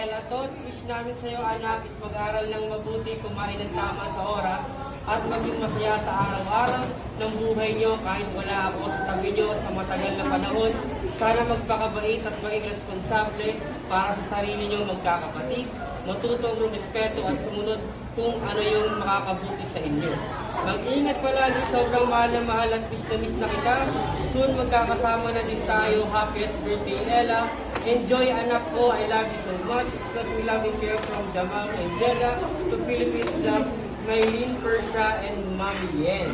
Ella. Thought wish namin sa iyo, anak, is mag-aral ng mabuti, kumain ng tama sa oras, at maging masaya sa araw-araw ng buhay nyo kahit wala ako sa tabi nyo sa matagal na panahon. Sana magpakabait at maging responsable para sa sarili nyo magkakapatid, matutong rumispeto at sumunod kung ano yung makakabuti sa inyo. Mag-ingat palagi, sobrang mahal at miss na kita. Soon magkakasama na din tayo. Happiest birthday, Ella. Enjoy, anak ko. I love you so much. Expressing love and care from Jamal and Jeddah to Philippines Love, Maylene, Persia, and Mami Yen.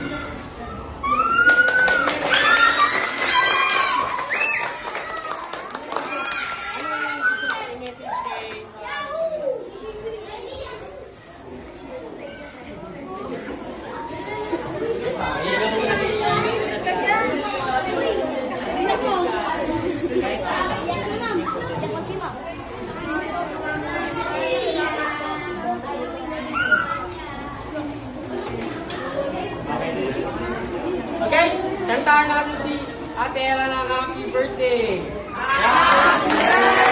Okay, kantahan natin si Ate Ella ng happy birthday. Happy birthday!